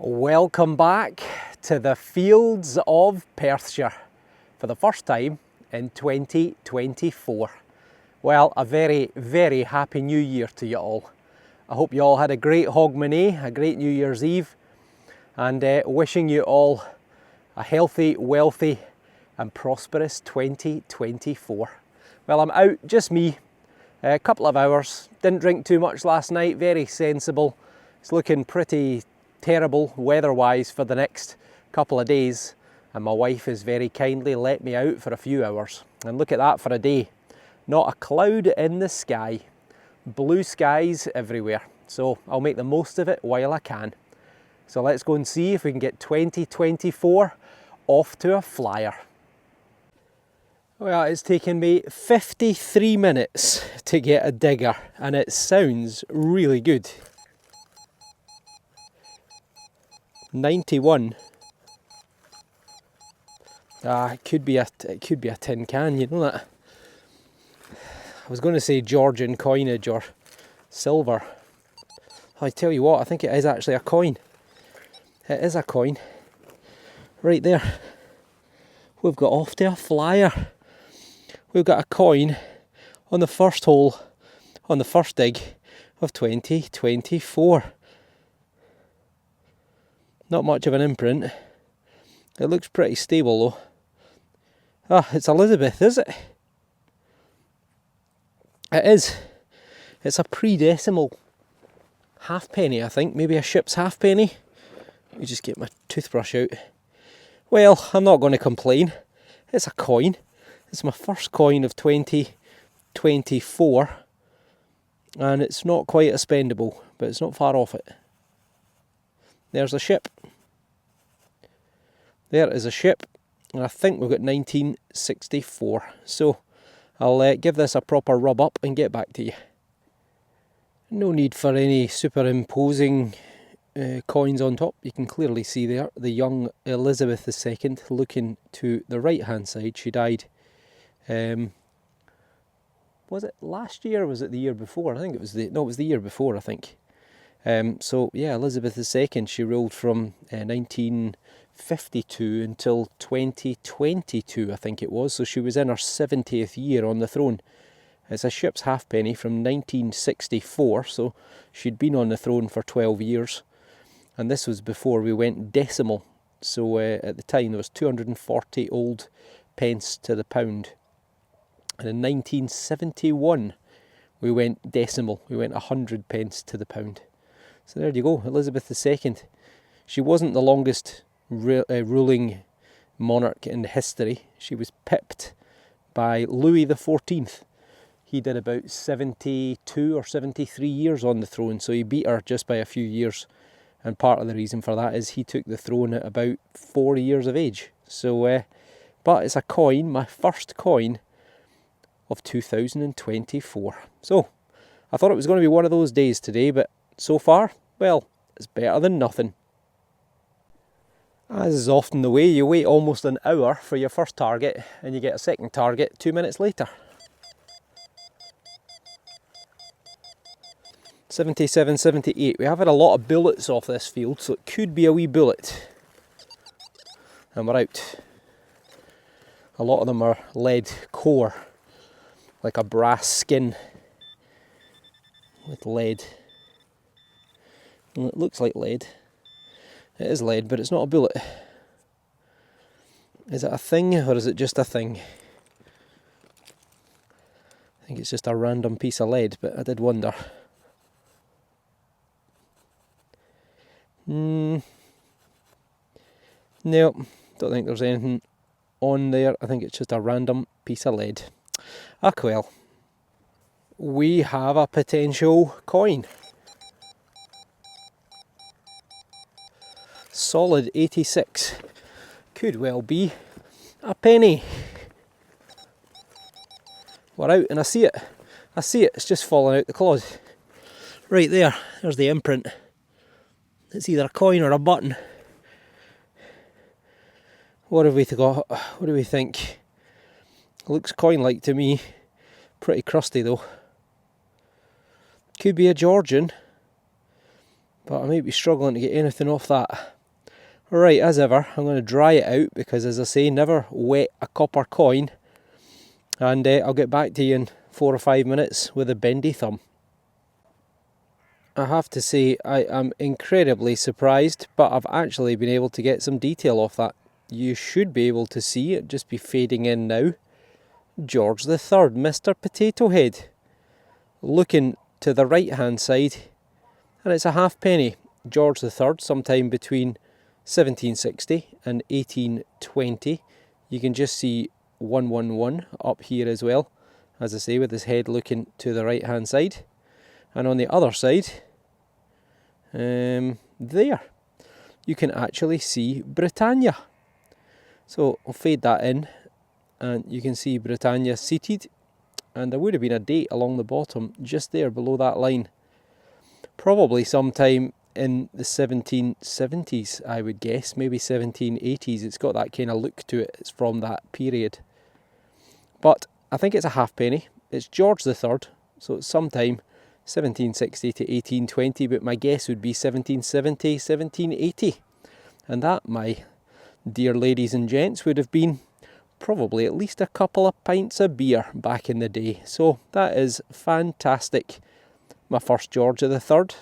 Welcome back to the fields of Perthshire for the first time in 2024. Well, a very, very happy new year to you all. I hope you all had a great Hogmanay, a great New Year's Eve, and wishing you all a healthy, wealthy and prosperous 2024. Well, I'm out, just me, a couple of hours, didn't drink too much last night, very sensible. It's looking pretty terrible weather-wise for the next couple of days, and my wife has very kindly let me out for a few hours. And look at that for a day. Not a cloud in the sky. Blue skies everywhere. So I'll make the most of it while I can. So let's go and see if we can get 2024 off to a flyer. Well, it's taken me 53 minutes to get a digger, and it sounds really good. 91. It could be a tin can, you know that. I was going to say Georgian coinage or silver. I tell you what, I think it is actually a coin. It is a coin. Right there. We've got off to a flyer. We've got a coin on the first hole, on the first dig of 2024. Not much of an imprint. It looks pretty stable though. Ah, it's Elizabeth, is it? It is. It's a pre-decimal halfpenny, I think. Maybe a ship's halfpenny. Let me just get my toothbrush out. Well, I'm not going to complain. It's a coin. It's my first coin of 2024. And it's not quite a spendable, but it's not far off it. There's a ship. There is a ship, and I think we've got 1964. So I'll give this a proper rub up and get back to you. No need for any superimposing coins on top. You can clearly see there the young Elizabeth II looking to the right hand side. She died, was it last year or was it the year before? I think it was it was the year before, I think. So yeah, Elizabeth II, she ruled from 1952 until 2022, I think it was. So she was in her 70th year on the throne. It's a ship's halfpenny from 1964, so she'd been on the throne for 12 years. And this was before we went decimal. So at the time there was 240 old pence to the pound. And in 1971 we went decimal, we went 100 pence to the pound. So there you go, Elizabeth II. She wasn't the longest ruling monarch in history. She was pipped by Louis XIV. He did about 72 or 73 years on the throne, so he beat her just by a few years. And part of the reason for that is he took the throne at about 4 years of age. So, but it's a coin, my first coin of 2024. So, I thought it was going to be one of those days today, but so far, well, it's better than nothing. As is often the way, you wait almost an hour for your first target and you get a second target 2 minutes later. 77, 78. We have had a lot of bullets off this field, so it could be a wee bullet. And we're out. A lot of them are lead core, like a brass skin with lead. Well, it looks like lead. It is lead, but it's not a bullet. Is it a thing, or is it just a thing? I think it's just a random piece of lead, but I did wonder. No, don't think there's anything on there. I think it's just a random piece of lead. Ah, well. We have a potential coin. Solid 86. Could well be a penny. We're out and I see it. I see it. It's just falling out the cloth. Right there. There's the imprint. It's either a coin or a button. What have we got? What do we think? It looks coin-like to me. Pretty crusty though. Could be a Georgian, but I might be struggling to get anything off that. Right, as ever, I'm going to dry it out because, as I say, never wet a copper coin. And I'll get back to you in 4 or 5 minutes with a bendy thumb. I have to say, I am incredibly surprised, but I've actually been able to get some detail off that. You should be able to see it, just be fading in now. George the Third, Mr. Potato Head. Looking to the right hand side, and it's a halfpenny. George the Third, sometime between 1760 and 1820. You can just see 111 up here as well, as I say, with his head looking to the right hand side. And on the other side, there, you can actually see Britannia. So I'll fade that in, and you can see Britannia seated, and there would have been a date along the bottom, just there below that line. Probably sometime in the 1770s, I would guess, maybe 1780s. It's got that kind of look to it. It's from that period. But I think it's a halfpenny. It's George the Third, so it's sometime 1760 to 1820, but my guess would be 1770, 1780. And that, my dear ladies and gents, would have been probably at least a couple of pints of beer back in the day. So that is fantastic. My first George the Third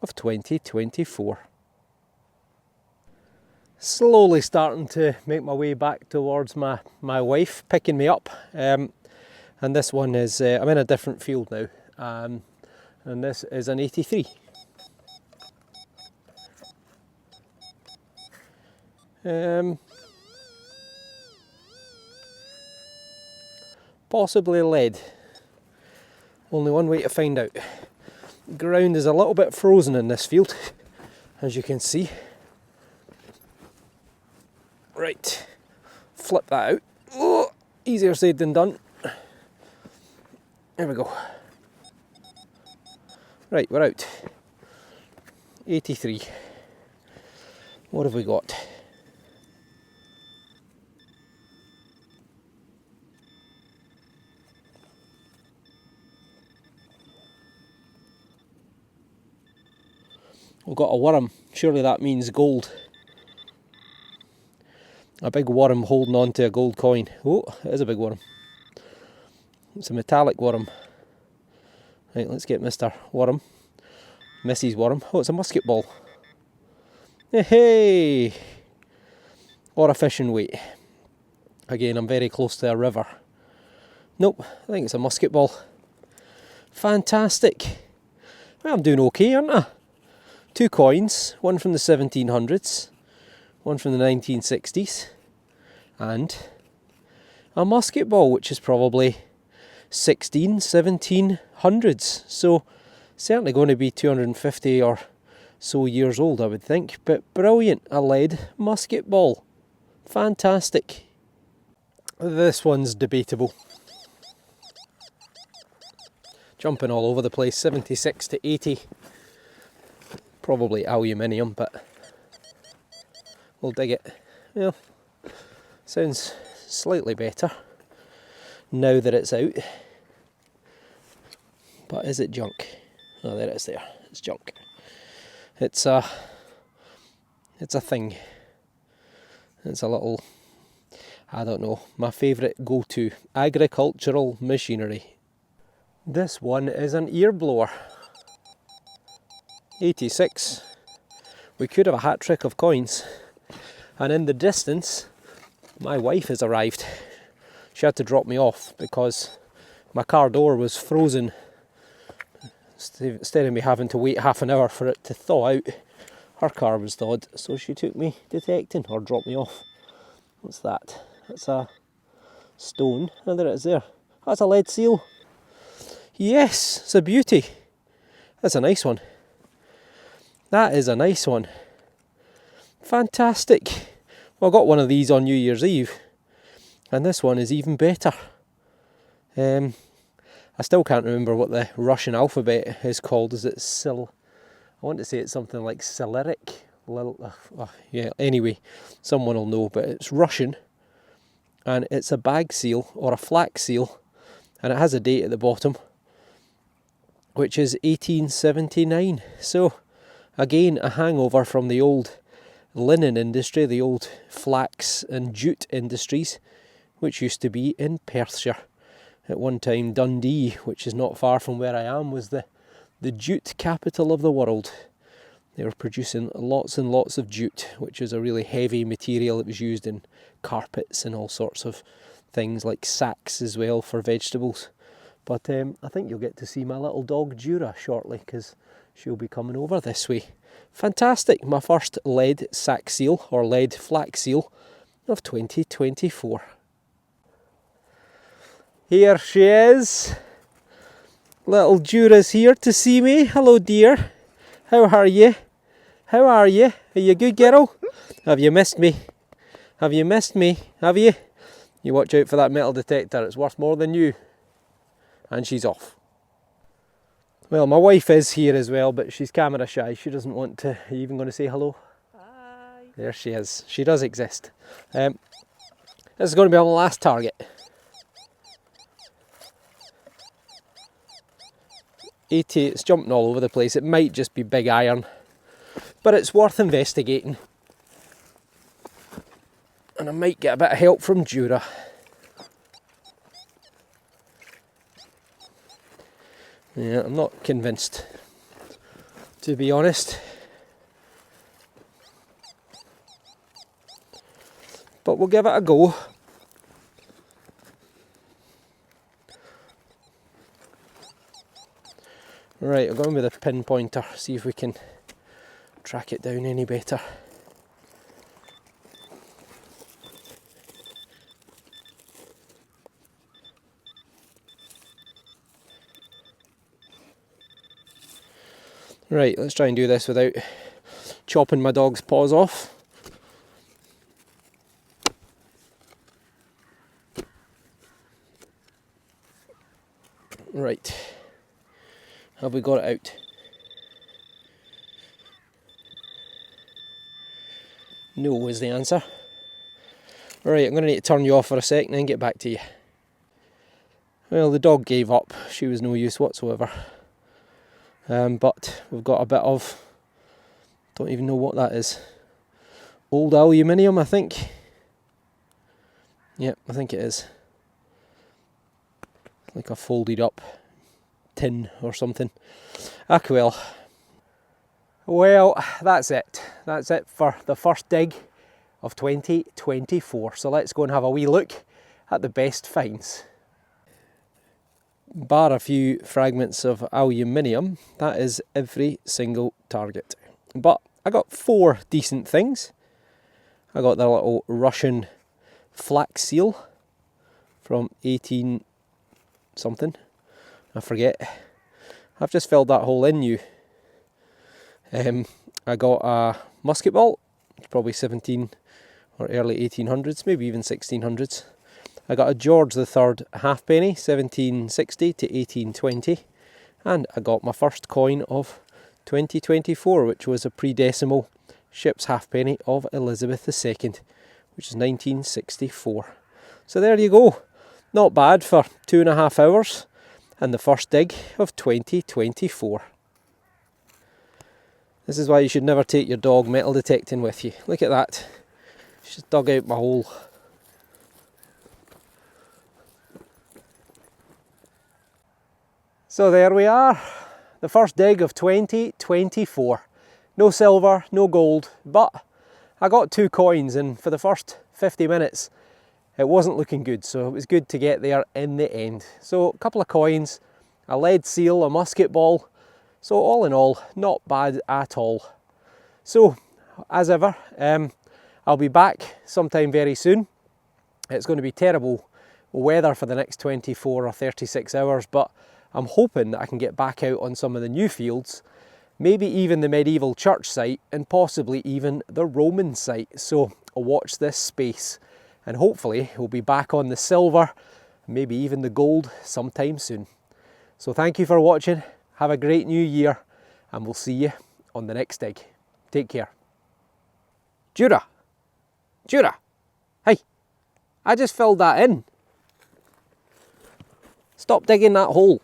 of 2024. Slowly starting to make my way back towards my wife picking me up. And this one is, I'm in a different field now, and this is an 83. Possibly lead. Only one way to find out. Ground is a little bit frozen in this field, as you can see. Right, flip that out. Oh, easier said than done. There we go. Right, we're out. 83. What have we got? We've got a worm. Surely that means gold. A big worm holding on to a gold coin. Oh, it is a big worm. It's a metallic worm. Right, let's get Mr. Worm. Mrs. Worm. Oh, it's a musket ball. Hey! Or a fishing weight. Again, I'm very close to a river. Nope, I think it's a musket ball. Fantastic. Well, I'm doing okay, aren't I? 2 coins, one from the 1700s, one from the 1960s, and a musket ball, which is probably 1700s. So certainly going to be 250 or so years old, I would think. But brilliant, a lead musket ball. Fantastic. This one's debatable. Jumping all over the place, 76 to 80. Probably aluminium, but we'll dig it. Well, sounds slightly better now that it's out. But is it junk? Oh, there it is there. It's junk. It's a thing. It's a little, I don't know, my favourite go-to agricultural machinery. This one is an ear blower. 86. We could have a hat trick of coins. And in the distance, my wife has arrived. She had to drop me off because my car door was frozen. Instead of me having to wait half an hour for it to thaw out, her car was thawed, so she took me detecting, or dropped me off. What's that? That's a stone. Oh, there it is there. That's a lead seal. Yes, it's a beauty. That's a nice one. That is a nice one. Fantastic. Well, I got one of these on New Year's Eve, and this one is even better. I still can't remember what the Russian alphabet is called. Is it I want to say it's something like Cyrillic. Yeah, anyway, someone will know, but it's Russian, and it's a bag seal, or a flax seal, and it has a date at the bottom, which is 1879. So Again, a hangover from the old linen industry, the old flax and jute industries, which used to be in Perthshire. At one time, Dundee, which is not far from where I am, was the jute capital of the world. They were producing lots and lots of jute, which is a really heavy material that was used in carpets and all sorts of things, like sacks as well for vegetables. But I think you'll get to see my little dog Dura shortly, because she'll be coming over this way. Fantastic! My first lead sack seal, or lead flax seal, of 2024. Here she is. Little Dura's here to see me. Hello dear. How are you? How are you? Are you a good girl? Have you missed me? Have you missed me? Have you? You watch out for that metal detector, it's worth more than you. And she's off. Well, my wife is here as well, but she's camera shy. She doesn't want to. Are you even going to say hello? Hi. There she is. She does exist. This is going to be our last target. 80, it's jumping all over the place. It might just be big iron, but it's worth investigating. And I might get a bit of help from Dura. Yeah, I'm not convinced, to be honest. But we'll give it a go. Right, I'll go in with a pinpointer, see if we can track it down any better. Right, let's try and do this without chopping my dog's paws off. Right, have we got it out? No is the answer. Right, I'm going to need to turn you off for a sec and then get back to you. Well, the dog gave up. She was no use whatsoever. But we've got a bit of, don't even know what that is. Old aluminium, I think. Yep, I think it is. Like a folded up tin or something. Well, that's it. That's it for the first dig of 2024. So let's go and have a wee look at the best finds. Bar a few fragments of aluminium, that is every single target. But I got 4 decent things. I got the little Russian flax seal from 18 something, I forget. I've just filled that hole in new. I got a musket ball, probably 17 or early 1800s, maybe even 1600s. I got a George III halfpenny, 1760 to 1820, and I got my first coin of 2024, which was a pre-decimal ship's halfpenny of Elizabeth II, which is 1964. So there you go. Not bad for 2.5 hours and the first dig of 2024. This is why you should never take your dog metal detecting with you. Look at that. She's dug out my hole. So there we are, the first dig of 2024. No silver, no gold, but I got 2 coins, and for the first 50 minutes it wasn't looking good, so it was good to get there in the end. So a couple of coins, a lead seal, a musket ball, so all in all, not bad at all. So, as ever, I'll be back sometime very soon. It's going to be terrible weather for the next 24 or 36 hours, but I'm hoping that I can get back out on some of the new fields, maybe even the medieval church site, and possibly even the Roman site. So I'll watch this space, and hopefully we'll be back on the silver, maybe even the gold sometime soon. So thank you for watching, have a great new year, and we'll see you on the next dig. Take care. Dura! Hey, I just filled that in. Stop digging that hole.